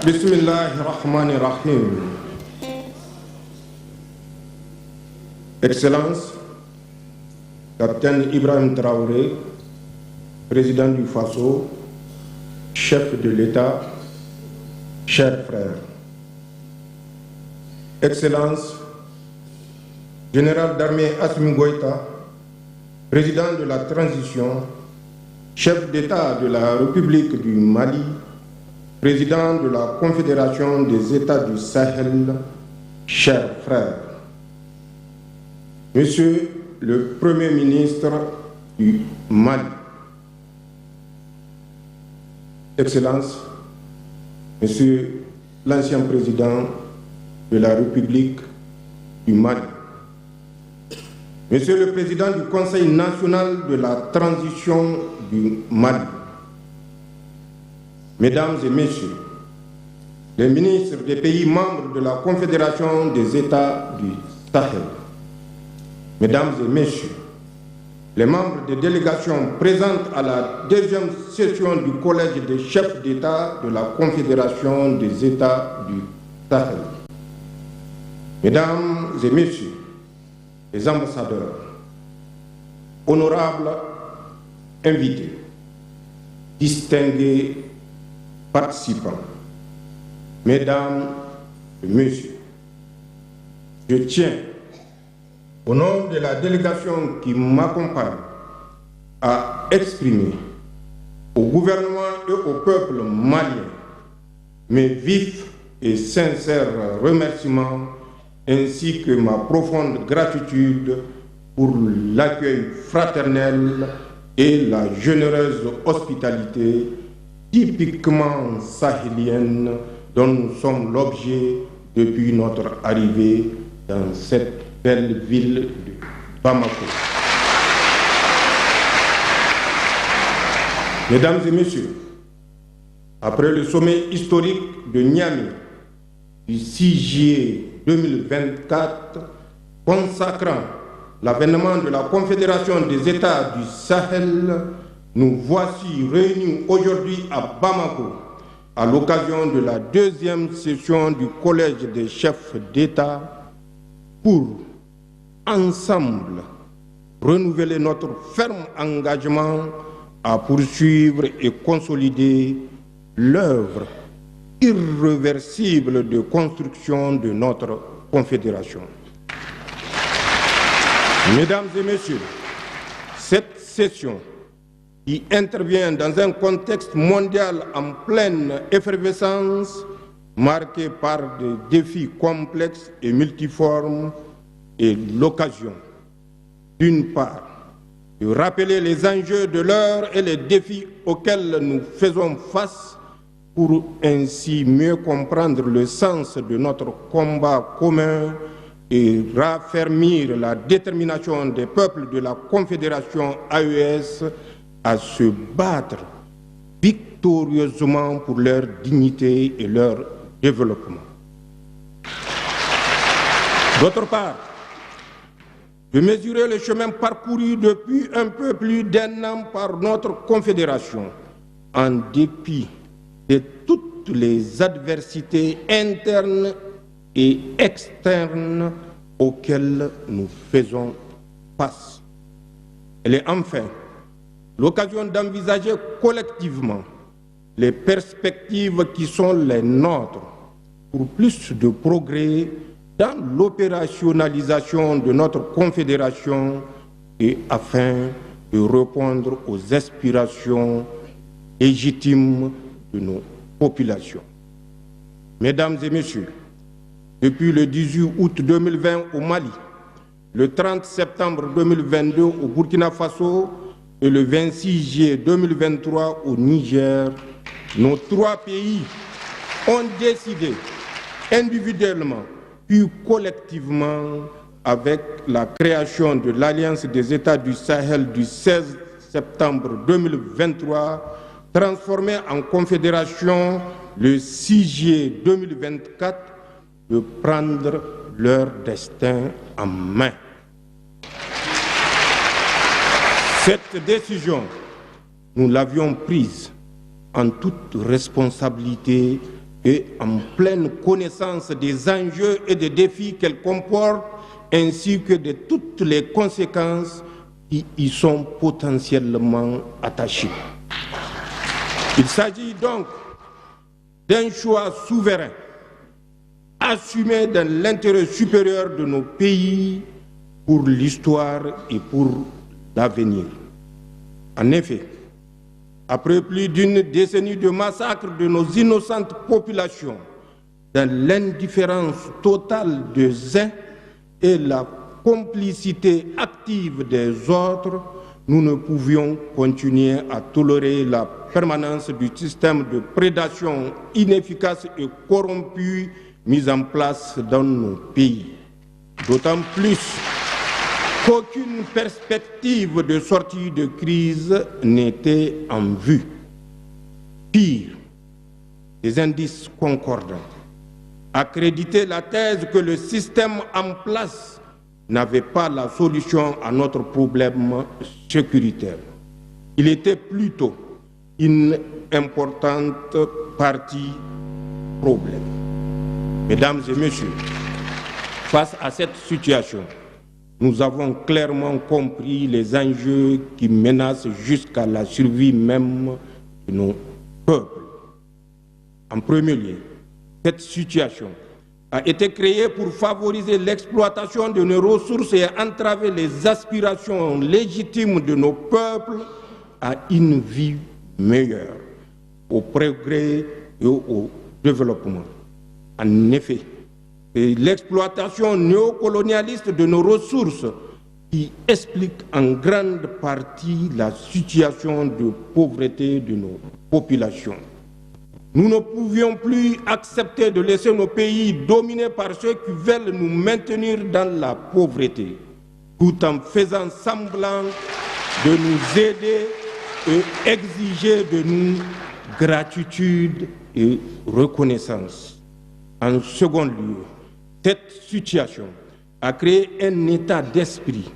Bismillahirrahmanirrahim. Excellence, Capitaine Ibrahim Traoré, président du Faso, chef de l'État, chers frères. Excellence, Général d'armée Assimi Goïta, président de la transition, chef d'État de la République du Mali, président de la Confédération des États du Sahel, chers frères. Monsieur le Premier ministre du Mali, Excellence, Monsieur l'ancien président de la République du Mali, Monsieur le Président du Conseil national de la transition du Mali, Mesdames et Messieurs, les ministres des pays membres de la Confédération des États du Sahel, Mesdames et Messieurs, les membres des délégations présentes à la deuxième session du Collège des chefs d'État de la Confédération des États du Sahel, Mesdames et Messieurs, les ambassadeurs, honorables invités, distingués participants, Mesdames et Messieurs, je tiens, au nom de la délégation qui m'accompagne, à exprimer au gouvernement et au peuple malien mes vifs et sincères remerciements ainsi que ma profonde gratitude pour l'accueil fraternel et la généreuse hospitalité typiquement sahélienne dont nous sommes l'objet depuis notre arrivée dans cette belle ville de Bamako. Mesdames et Messieurs, après le sommet historique de Niamey du 6 juillet 2024, consacrant l'avènement de la Confédération des États du Sahel, nous voici réunis aujourd'hui à Bamako à l'occasion de la deuxième session du Collège des chefs d'État pour, ensemble, renouveler notre ferme engagement à poursuivre et consolider l'œuvre irréversible de construction de notre Confédération. Mesdames et Messieurs, cette session qui intervient dans un contexte mondial en pleine effervescence, marqué par des défis complexes et multiformes, est l'occasion, d'une part, de rappeler les enjeux de l'heure et les défis auxquels nous faisons face pour ainsi mieux comprendre le sens de notre combat commun et raffermir la détermination des peuples de la Confédération AES à se battre victorieusement pour leur dignité et leur développement. D'autre part, de mesurer le chemin parcouru depuis un peu plus d'1 an par notre Confédération, en dépit de toutes les adversités internes et externes auxquelles nous faisons face. Elle est enfin l'occasion d'envisager collectivement les perspectives qui sont les nôtres pour plus de progrès dans l'opérationnalisation de notre Confédération et afin de répondre aux aspirations légitimes de nos populations. Mesdames et Messieurs, depuis le 18 août 2020 au Mali, le 30 septembre 2022 au Burkina Faso et le 26 juillet 2023 au Niger, nos 3 pays ont décidé individuellement puis collectivement avec la création de l'Alliance des États du Sahel du 16 septembre 2023, transformée en confédération le 6 juillet 2024, de prendre leur destin en main. Cette décision, nous l'avions prise en toute responsabilité et en pleine connaissance des enjeux et des défis qu'elle comporte, ainsi que de toutes les conséquences qui y sont potentiellement attachées. Il s'agit donc d'un choix souverain, assumé dans l'intérêt supérieur de nos pays pour l'histoire et pour l'avenir. En effet, après plus d'une décennie de massacres de nos innocentes populations, dans l'indifférence totale des uns et la complicité active des autres, nous ne pouvions continuer à tolérer la permanence du système de prédation inefficace et corrompu mis en place dans nos pays. D'autant plus qu'aucune perspective de sortie de crise n'était en vue. Pire, des indices concordants accréditaient la thèse que le système en place n'avait pas la solution à notre problème sécuritaire. Il était plutôt une importante partie problème. Mesdames et messieurs, face à cette situation, nous avons clairement compris les enjeux qui menacent jusqu'à la survie même de nos peuples. En premier lieu, cette situation a été créée pour favoriser l'exploitation de nos ressources et entraver les aspirations légitimes de nos peuples à une vie meilleure, au progrès et au développement. En effet, c'est l'exploitation néocolonialiste de nos ressources qui explique en grande partie la situation de pauvreté de nos populations. Nous ne pouvions plus accepter de laisser nos pays dominés par ceux qui veulent nous maintenir dans la pauvreté, tout en faisant semblant de nous aider et exiger de nous gratitude et reconnaissance. En second lieu, cette situation a créé un état d'esprit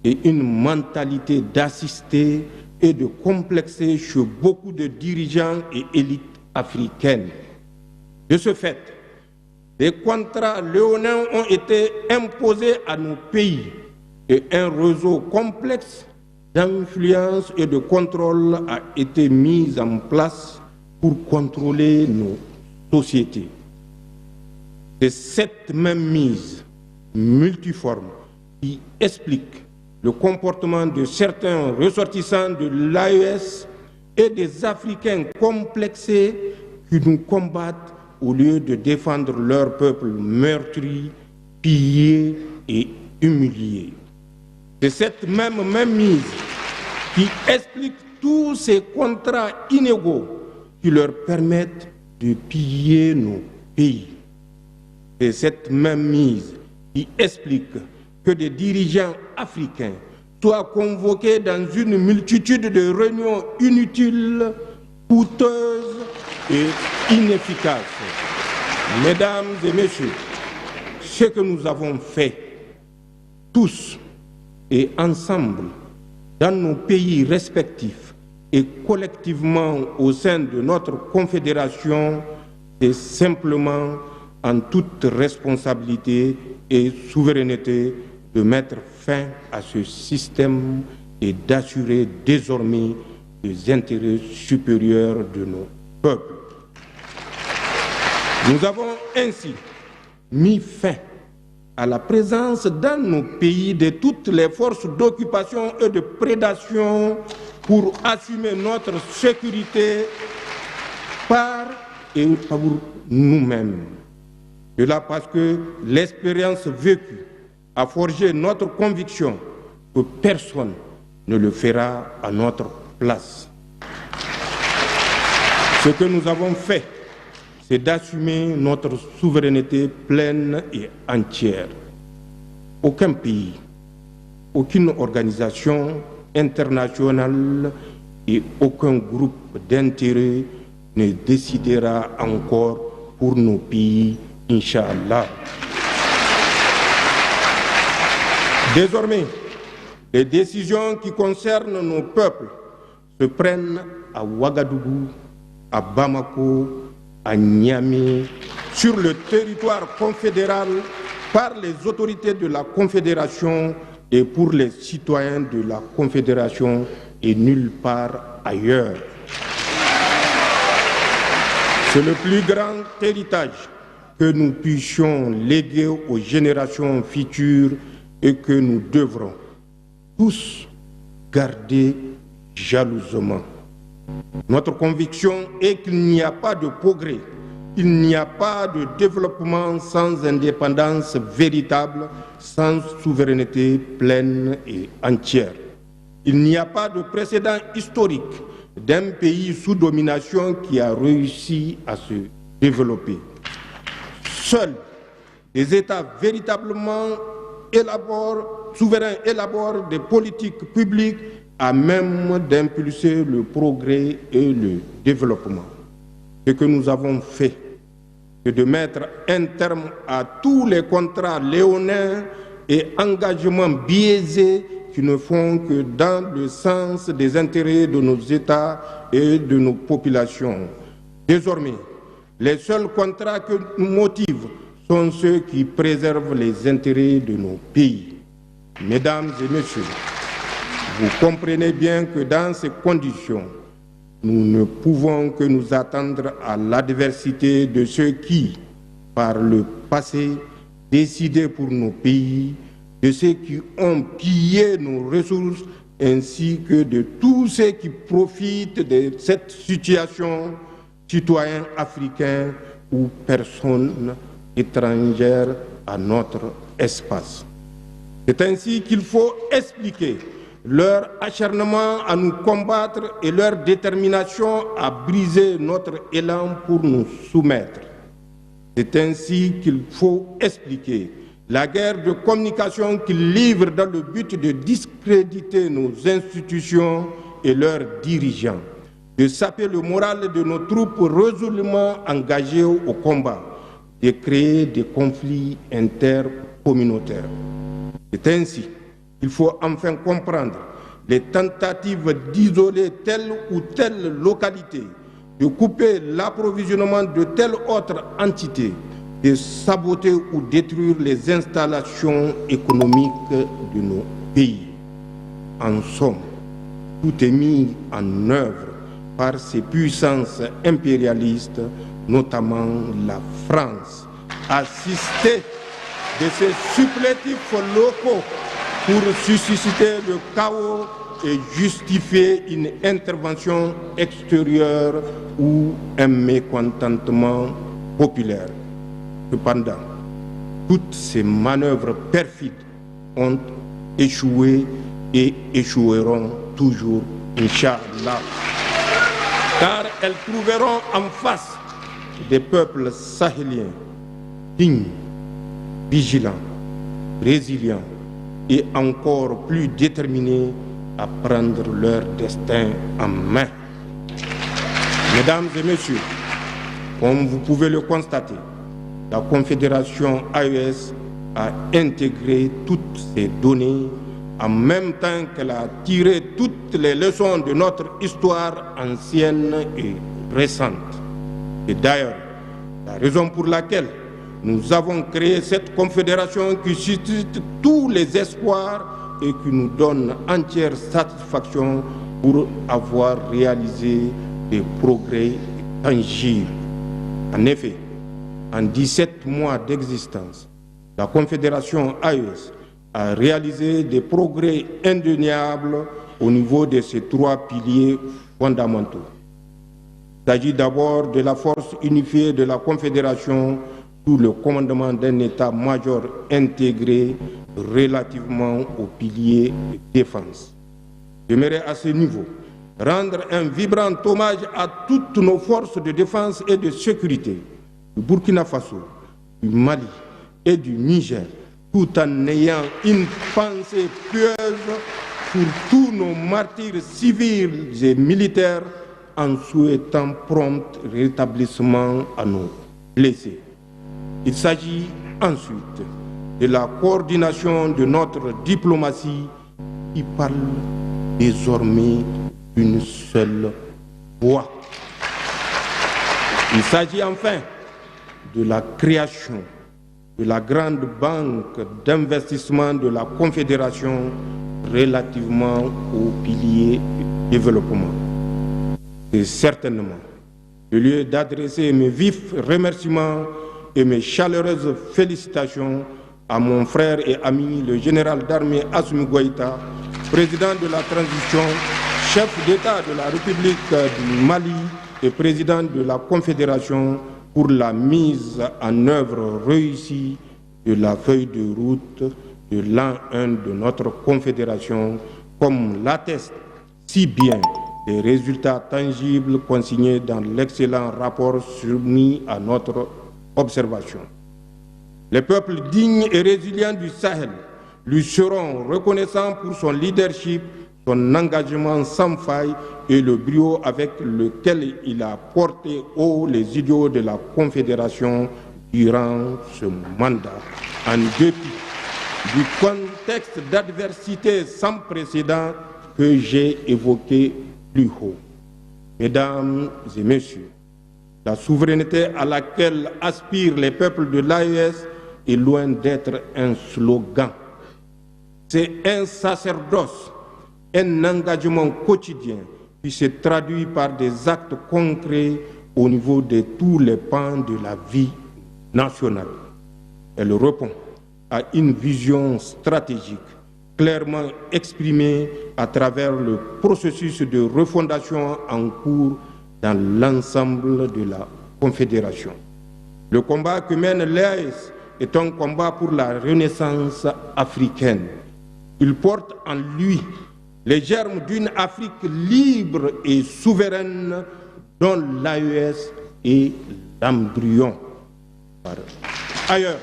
et une mentalité d'assister et de complexer chez beaucoup de dirigeants et élites africaines. De ce fait, des contrats léonins ont été imposés à nos pays et un réseau complexe d'influence et de contrôle a été mis en place pour contrôler nos sociétés. C'est cette même mise multiforme qui explique le comportement de certains ressortissants de l'AES et des Africains complexés qui nous combattent au lieu de défendre leur peuple meurtri, pillé et humilié. C'est cette même mise qui explique tous ces contrats inégaux qui leur permettent de piller nos pays. C'est cette même mise qui explique que des dirigeants africains soient convoqués dans une multitude de réunions inutiles, coûteuses et inefficaces. Mesdames et messieurs, ce que nous avons fait, tous et ensemble, dans nos pays respectifs et collectivement au sein de notre confédération, c'est simplement en toute responsabilité et souveraineté de mettre fin à ce système et d'assurer désormais les intérêts supérieurs de nos peuples. Nous avons ainsi mis fin à la présence dans nos pays de toutes les forces d'occupation et de prédation pour assumer notre sécurité par et pour nous-mêmes. Cela parce que l'expérience vécue a forgé notre conviction que personne ne le fera à notre place. Ce que nous avons fait, c'est d'assumer notre souveraineté pleine et entière. Aucun pays, aucune organisation internationale et aucun groupe d'intérêt ne décidera encore pour nos pays, Inch'Allah. Désormais, les décisions qui concernent nos peuples se prennent à Ouagadougou, à Bamako, à Niamey, sur le territoire confédéral, par les autorités de la Confédération et pour les citoyens de la Confédération et nulle part ailleurs. C'est le plus grand héritage que nous puissions léguer aux générations futures et que nous devrons tous garder jalousement. Notre conviction est qu'il n'y a pas de progrès, il n'y a pas de développement sans indépendance véritable, sans souveraineté pleine et entière. Il n'y a pas de précédent historique d'un pays sous domination qui a réussi à se développer. Seuls des États véritablement souverains élaborent des politiques publiques à même d'impulser le progrès et le développement. Ce que nous avons fait, c'est de mettre un terme à tous les contrats léonins et engagements biaisés qui ne font que dans le sens des intérêts de nos États et de nos populations. Désormais, les seuls contrats que nous motivent sont ceux qui préservent les intérêts de nos pays. Mesdames et messieurs, vous comprenez bien que dans ces conditions, nous ne pouvons que nous attendre à l'adversité de ceux qui, par le passé, décidaient pour nos pays, de ceux qui ont pillé nos ressources, ainsi que de tous ceux qui profitent de cette situation, citoyens africains ou personnes étrangères à notre espace. C'est ainsi qu'il faut expliquer leur acharnement à nous combattre et leur détermination à briser notre élan pour nous soumettre. C'est ainsi qu'il faut expliquer la guerre de communication qu'ils livrent dans le but de discréditer nos institutions et leurs dirigeants, de saper le moral de nos troupes résolument engagées au combat, de créer des conflits intercommunautaires. C'est ainsi qu'il faut enfin comprendre les tentatives d'isoler telle ou telle localité, de couper l'approvisionnement de telle autre entité, de saboter ou détruire les installations économiques de nos pays. En somme, tout est mis en œuvre par ces puissances impérialistes, notamment la France, assistée de ces supplétifs locaux pour susciter le chaos et justifier une intervention extérieure ou un mécontentement populaire. Cependant, toutes ces manœuvres perfides ont échoué et échoueront toujours, Inch'Allah, car elles trouveront en face des peuples sahéliens dignes, vigilants, résilients et encore plus déterminés à prendre leur destin en main. Mesdames et messieurs, comme vous pouvez le constater, la Confédération AES a intégré toutes ces données en même temps qu'elle a tiré toutes les leçons de notre histoire ancienne et récente. Et d'ailleurs, la raison pour laquelle nous avons créé cette confédération qui suscite tous les espoirs et qui nous donne entière satisfaction pour avoir réalisé des progrès tangibles. En effet, en 17 mois d'existence, la Confédération AES a réalisé des progrès indéniables au niveau de ces trois piliers fondamentaux. Il s'agit d'abord de la force unifiée de la Confédération sous le commandement d'un état-major intégré relativement au pilier de défense. J'aimerais à ce niveau rendre un vibrant hommage à toutes nos forces de défense et de sécurité du Burkina Faso, du Mali et du Niger, tout en ayant une pensée pieuse pour tous nos martyrs civils et militaires, en souhaitant prompt rétablissement à nos blessés. Il s'agit ensuite de la coordination de notre diplomatie qui parle désormais d'une seule voix. Il s'agit enfin de la création de la grande banque d'investissement de la Confédération relativement au pilier du développement. C'est certainement le lieu d'adresser mes vifs remerciements et mes chaleureuses félicitations à mon frère et ami le général d'armée Assimi Goïta, président de la transition, chef d'État de la République du Mali et président de la Confédération, pour la mise en œuvre réussie de la feuille de route de l'an 1 de notre Confédération, comme l'attestent si bien les résultats tangibles consignés dans l'excellent rapport soumis à notre observation. Les peuples dignes et résilients du Sahel lui seront reconnaissants pour son leadership, son engagement sans faille et le brio avec lequel il a porté haut les idéaux de la Confédération durant ce mandat, en dépit du contexte d'adversité sans précédent que j'ai évoqué plus haut. Mesdames et messieurs, la souveraineté à laquelle aspirent les peuples de l'AES est loin d'être un slogan. C'est un sacerdoce, un engagement quotidien qui se traduit par des actes concrets au niveau de tous les pans de la vie nationale. Elle répond à une vision stratégique clairement exprimée à travers le processus de refondation en cours dans l'ensemble de la Confédération. Le combat que mène l'AES est un combat pour la renaissance africaine. Il porte en lui les germes d'une Afrique libre et souveraine dont l'AES est l'embryon. Par ailleurs,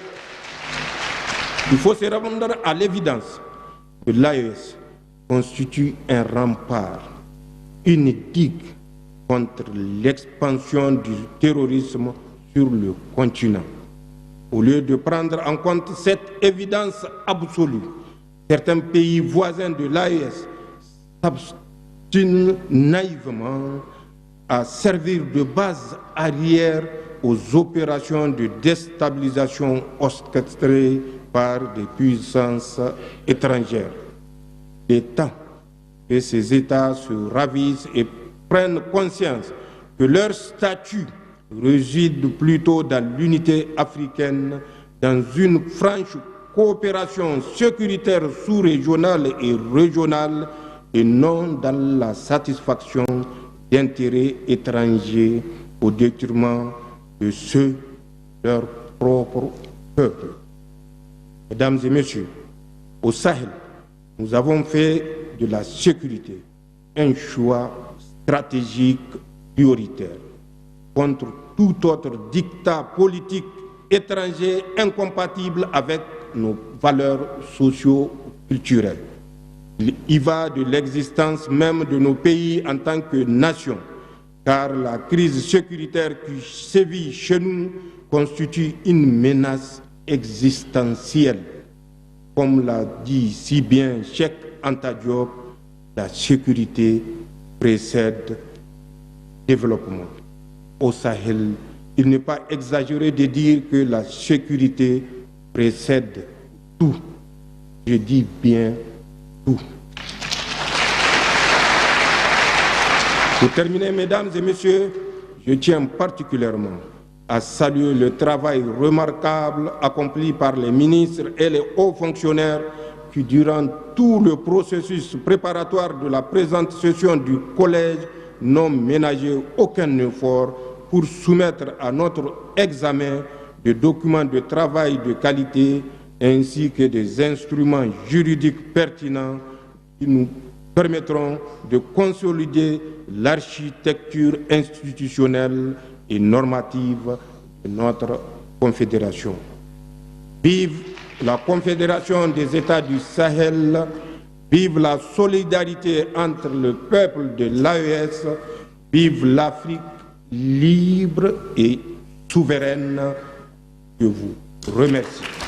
il faut se rendre à l'évidence que l'AES constitue un rempart, une digue contre l'expansion du terrorisme sur le continent. Au lieu de prendre en compte cette évidence absolue, certains pays voisins de l'AES s'abstinent naïvement à servir de base arrière aux opérations de déstabilisation orchestrées par des puissances étrangères. Il est temps que ces États se ravissent et prennent conscience que leur statut réside plutôt dans l'unité africaine, dans une franche coopération sécuritaire sous-régionale et régionale, et non dans la satisfaction d'intérêts étrangers au détriment de ceux de leur propre peuple. Mesdames et messieurs, au Sahel, nous avons fait de la sécurité un choix stratégique prioritaire contre tout autre dictat politique étranger incompatible avec nos valeurs socio-culturelles. Il y va de l'existence même de nos pays en tant que nation, car la crise sécuritaire qui sévit chez nous constitue une menace existentielle. Comme l'a dit si bien Cheikh Anta Diop, la sécurité précède le développement. Au Sahel, il n'est pas exagéré de dire que la sécurité précède tout. Je dis bien tout. Pour terminer, mesdames et messieurs, je tiens particulièrement à saluer le travail remarquable accompli par les ministres et les hauts fonctionnaires qui, durant tout le processus préparatoire de la présente session du Collège, n'ont ménagé aucun effort pour soumettre à notre examen des documents de travail de qualité ainsi que des instruments juridiques pertinents qui nous permettront de consolider l'architecture institutionnelle et normative de notre Confédération. Vive la Confédération des États du Sahel, vive la solidarité entre le peuple de l'AES, vive l'Afrique libre et souveraine. Je vous remercie.